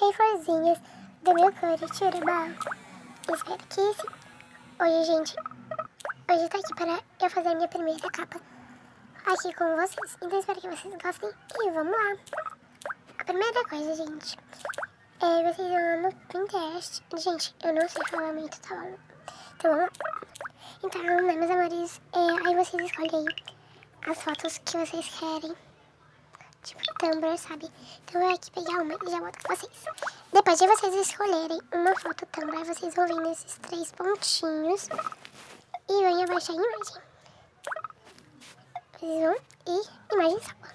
Hey, florzinhas do meu Curitiba. Espero que sim. Hoje, gente, hoje tá aqui para eu fazer a minha primeira capa aqui com vocês. Então, espero que vocês gostem e vamos lá. A primeira coisa, gente, é vocês vão lá no Pinterest. Gente, eu não sei falar muito, tá bom? Então, vamos lá. Então, né, meus amores, aí vocês escolhem as fotos que vocês querem. Tipo, Tumblr, sabe? Então eu vou aqui pegar uma e já boto com vocês. Depois de vocês escolherem uma foto Tumblr, vocês vão vir nesses 3 pontinhos e vão abaixar a imagem. Vocês vão e imagem salva.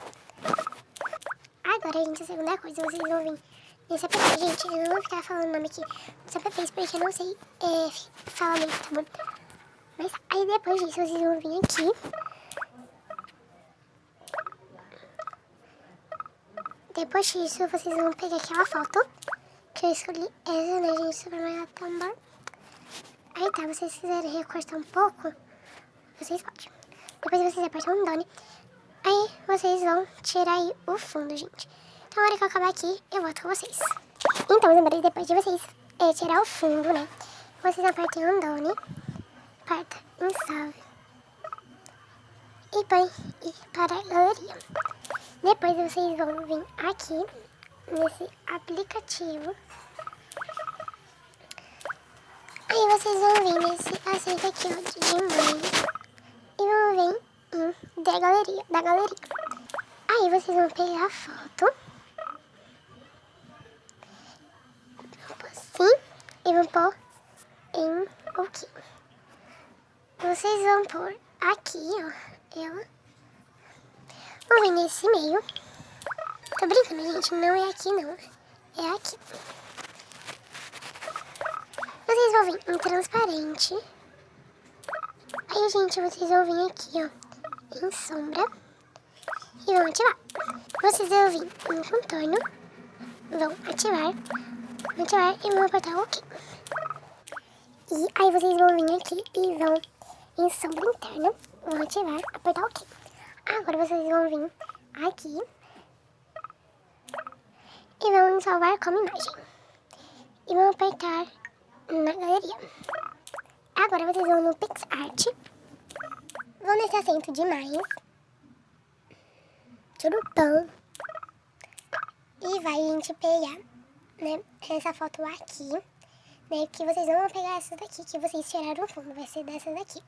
Agora, gente, a segunda coisa, vocês vão vir nesse app. Gente, eu não vou ficar falando o nome aqui dos apps porque eu não sei falar muito, tá bom? Mas aí depois disso, vocês vão vir aqui. Depois disso, vocês vão pegar aquela foto que eu escolhi, essa, né, gente, super mega Tumblr. Aí tá, vocês quiserem recortar um pouco, vocês podem. Depois vocês apertam um done. Aí vocês vão tirar aí o fundo, gente. Então, na hora que eu acabar aqui, eu volto com vocês. Então, lembrei, depois de vocês tirar o fundo, né, vocês apertam um done, aperta em salve e põe para a galeria. Depois vocês vão vir aqui nesse aplicativo. Aí vocês vão vir nesse aceita aqui, ó, de imagem. E vão vir em da galeria. Aí vocês vão pegar a foto. Vão pôr assim e vão pôr em OK. Vocês vão pôr aqui, ó, ela. Vão vir nesse meio. Tô brincando, gente, não é aqui não. É aqui. Vocês vão vir em transparente. Aí, gente, vocês vão vir aqui, ó, em sombra. E vão ativar. Vocês vão vir em contorno. Vão ativar. Vão ativar e vão apertar OK. E aí vocês vão vir aqui e vão em sombra interna. Vão ativar, apertar OK. Agora vocês vão vir aqui. E vão salvar como imagem. E vão apertar na galeria. Agora vocês vão no PixArt. Vão nesse acento de mais. Churupão. E vai, gente, pegar, né, essa foto aqui. Né, que vocês não vão pegar essa daqui, que vocês tiraram o fundo. Vai ser dessa daqui.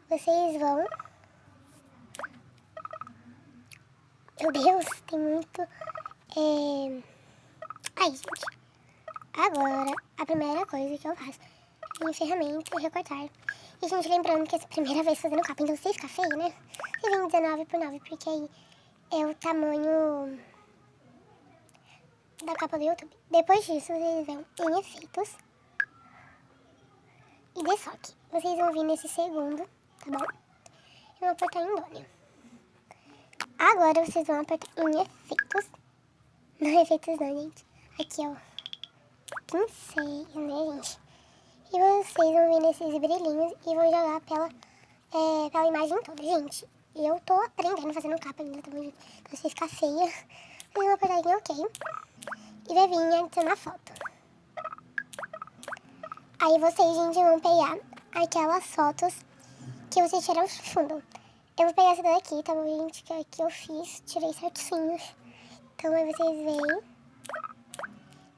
Vocês vão... Meu Deus, tem muito... Aí, gente. Agora, a primeira coisa que eu faço é em ferramenta e recortar. E, gente, lembrando que essa é a primeira vez fazendo capa, então se ficar feio, né? Eu vim 19 por 9, porque aí é o tamanho da capa do YouTube. Depois disso, vocês vão em efeitos e desfoque. Vocês vão vir nesse segundo, tá bom? E vão apertar em done. Agora, vocês vão apertar em efeitos. Não, efeitos não, gente. Aqui, ó. Pincéis, né, gente? E vocês vão vir nesses brilhinhos e vão jogar pela imagem toda. Gente, eu tô aprendendo fazendo capa ainda, tá bom, gente? Pra você ficar feia. Vocês vão apertar em OK. E vai vir adicionar foto. Aí vocês, gente, vão pegar aquelas fotos que vocês tiraram do fundo. Eu vou pegar essa daqui, tá bom, gente? Que aqui eu fiz, tirei certinho. Então aí vocês vêm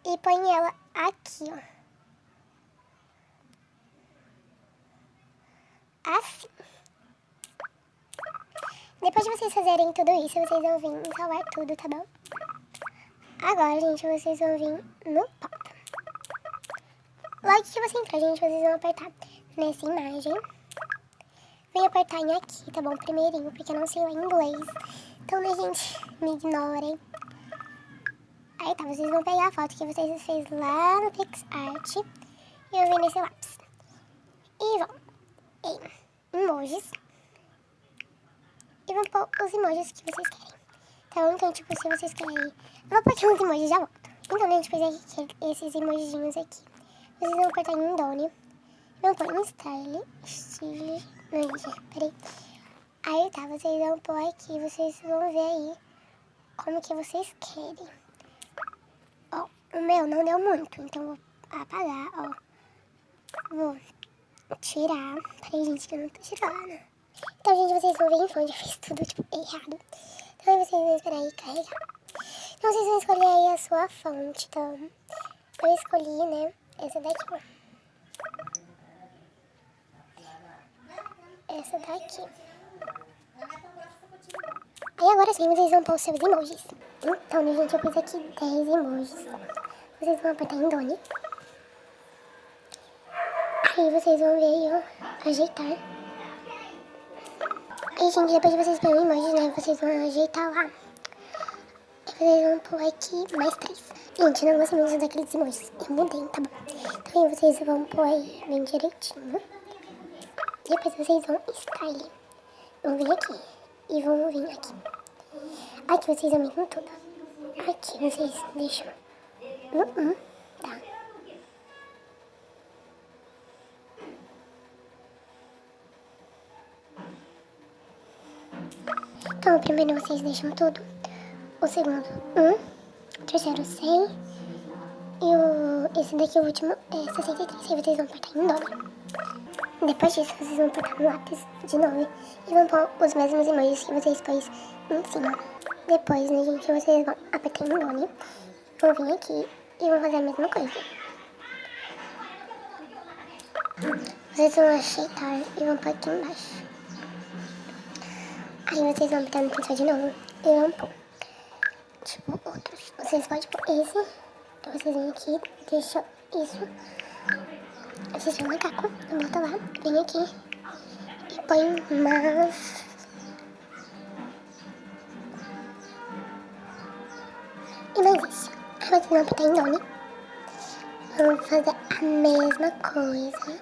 e põem ela aqui, ó. Assim. Depois de vocês fazerem tudo isso, vocês vão vir e salvar tudo, tá bom? Agora, gente, vocês vão vir no pauta. Logo que você entrar, gente, vocês vão apertar nessa imagem. Vem apertar em aqui, tá bom? Primeirinho, porque eu não sei o inglês. Então, né, gente, me ignorem. Aí tá, vocês vão pegar a foto que vocês fez lá no PixArt e eu venho nesse lápis. E vão em emojis. E vão pôr os emojis que vocês querem. Então, tipo, se vocês querem... Eu vou pôr aqui uns emojis e já volto. Então, gente, depois aqui, esses emojinhos aqui. Vocês vão apertar em done. Vão pôr em style. Não, gente, peraí. Aí tá, vocês vão pôr aqui. Vocês vão ver aí como que vocês querem. Ó, O meu não deu muito, então vou apagar, ó. Vou tirar. Peraí, gente, que eu não tô tirando. Então, gente, vocês vão ver em onde eu fiz tudo, tipo, errado. Então, vocês vão esperar aí carregar. Então, vocês vão escolher aí a sua fonte. Então, eu escolhi, né, essa daqui, ó. Essa daqui. Aí agora sim, vocês vão pôr os seus emojis. Então, né, gente, eu pus aqui 10 emojis. Vocês vão apertar em Doni. Aí vocês vão ver aí, ó, ajeitar. Aí, gente, depois de vocês pôr o emoji, né, vocês vão ajeitar lá. Aí vocês vão pôr aqui mais 3. Gente, eu não gosto muito daqueles emojis. Eu mudei, tá bom? Então aí vocês vão pôr aí bem direitinho. Depois vocês vão style. Vão vir aqui. E vão vir aqui. Aqui vocês aumentam tudo. Aqui vocês deixam no 1, tá? Então, o primeiro vocês deixam tudo. O segundo, 1. O terceiro, 100. E esse daqui, o último, é 63. Aí vocês vão apertar em dobro. Depois disso, vocês vão apertar no lápis de novo. E vão pôr os mesmos emojis que vocês pôs em cima. Depois, né, gente, vocês vão apertar em Doni. Vão vir aqui e vão fazer a mesma coisa. Vocês vão ajeitar e vão pôr aqui embaixo. Aí vocês vão apertar no pincel de novo e vão pôr, tipo, outros. Vocês podem pôr esse. Então vocês vêm aqui, deixam isso. Vocês vão macaco, bota lá, vem aqui e põe mais. E mais isso. Aí vocês vão apertar em Doni. Vão fazer a mesma coisa.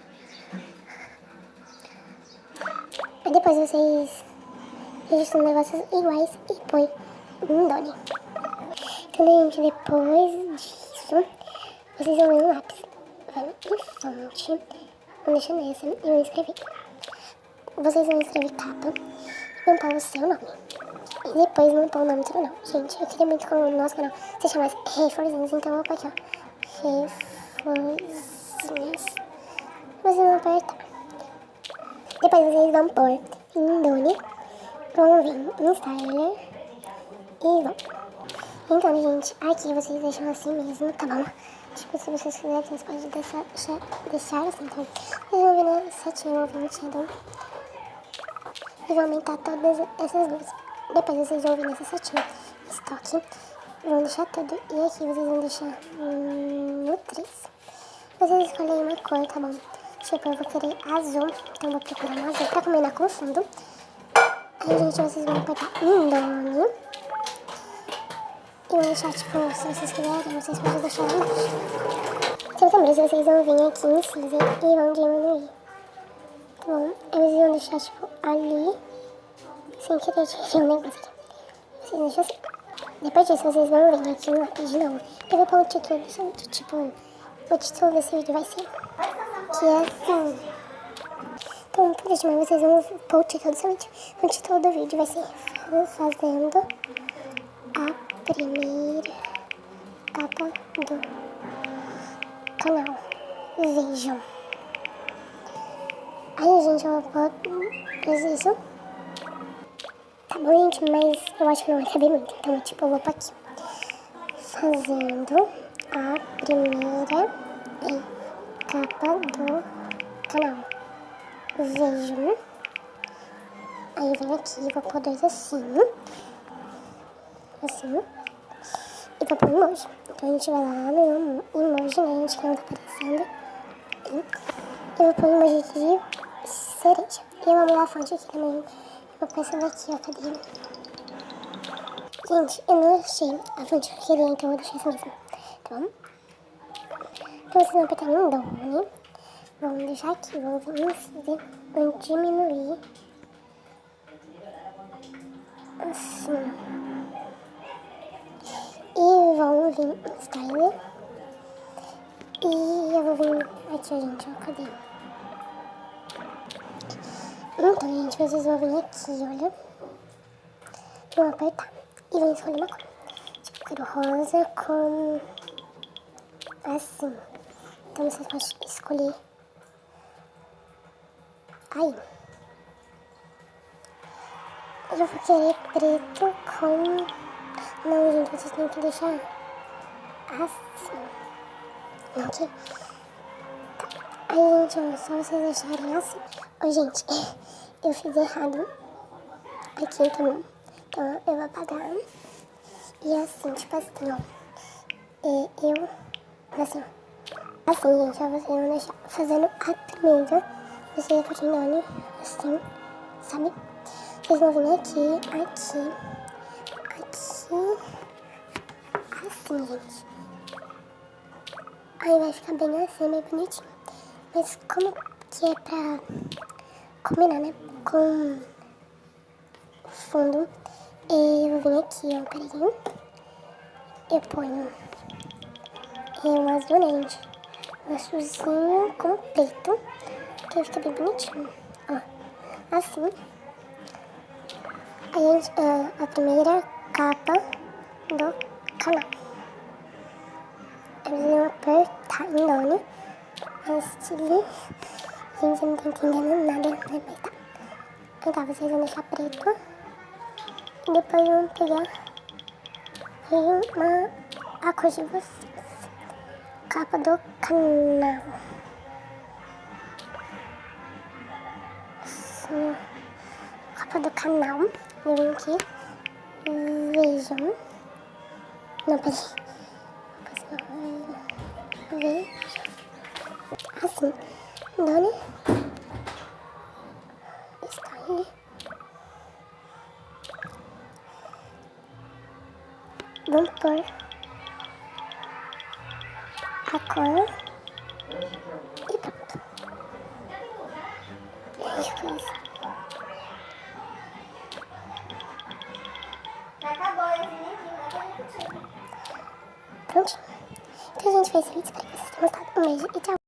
Aí depois vocês registram negócios iguais e põe em Doni. Então, gente, depois disso, vocês vão ver um lápis. Vão em fonte. Vão deixar nessa e vão escrever. Vocês vão escrever capa e vão pôr o seu nome. E depois vão pôr o nome do seu canal. Gente, eu queria muito que o nosso canal se chamasse Reforzinhos, então eu vou pôr aqui, ó. Reforzinhos. Vocês vão apertar. Depois vocês vão pôr em Doni. Vão vir em Styler. E vão. Então, gente, aqui vocês deixam assim mesmo, tá bom? Tipo, se vocês quiserem, vocês podem deixar assim, então. Vocês vão vir na setinha, vão vir no shadow. E vão aumentar todas essas luzes. Depois vocês vão vir nessa setinha, estoque. Vão deixar tudo. E aqui vocês vão deixar no 3. Vocês escolhem uma cor, tá bom? Tipo, eu vou querer azul, então vou procurar um azul pra combinar com o fundo. Aí, gente, vocês vão apertar em Doni. E vou deixar, tipo, se vocês quiserem, vocês podem deixar lá embaixo. Sem sombras, vocês vão vir aqui em cinza e vão diminuir. Tá bom? Aí vocês vão deixar, tipo, ali, sem querer tirar um negócio aqui. Vocês deixam assim. Depois disso, vocês vão vir aqui no lápis de novo. Eu vou pôr o título desse vídeo, tipo, o título desse vídeo vai ser, que é assim. Então, por último, vocês vão pôr o título do seu vídeo. O título do vídeo vai ser Fazendo a Primeira Capa do Canal. Vejam. Aí, gente, eu vou pôr isso. Tá bom, gente, mas eu acho que não vai caber muito. Então, tipo, eu vou pôr aqui. Fazendo a primeira capa do canal. Vejam. Aí eu venho aqui e vou pôr 2 assim. Assim. E vou pôr emoji. Então a gente vai lá no emoji, né? A gente que não tá aparecendo. E eu vou pôr emoji de cereja. E eu vou mudar a fonte aqui também. Eu vou pôr essa daqui, ó. Cadê ele? Gente, eu não achei a fonte que eu queria, então eu vou deixar essa mesmo. Tá bom? Então vocês vão apertar em Doni. Vão deixar aqui, vão vir em cinza. Vão diminuir. Assim. E vão vir em Styler. E eu vou vir aqui, gente, ó, cadê? Então, gente, vocês vão vir aqui, olha. Vão apertar. E vão escolher uma cor. Tipo, eu quero rosa com assim. Então vocês podem escolher aí. Eu vou querer preto com... Não, gente, vocês têm que deixar assim. Ok? Aí, gente, ó, só vocês deixarem assim. Ô, gente, eu fiz errado aqui também. Então, eu vou apagar. E assim, tipo assim, ó. Eu... Assim, ó. Assim, gente, ó, vocês vão deixar fazendo a primeira. Vocês continuando assim, sabe? Vocês vão vir aqui, assim, gente. Aí vai ficar bem assim, bem bonitinho. Mas como que é pra combinar, né, com o fundo, eu vou vir aqui, ó, peraí. Eu ponho um azul, né, gente? Um azulzinho com preto, que fica bem bonitinho, ó. Assim. Aí, gente, a primeira capa do canal. Eles iam apertar em nome. Gente, eu não tô entendendo nada, né? Mas tá. Então, vocês vão deixar preto. E depois vão pegar a cor de vocês. Capa do canal. Assim, capa do canal. Eu vim aqui. Vejam. Não, peraí. Vejam. Assim. Dona. Style. Vamos pôr a cor e pronto. Acho que é isso. Pronto. Então, gente, foi esse vídeo. Espero que vocês tenham gostado. Um beijo e tchau.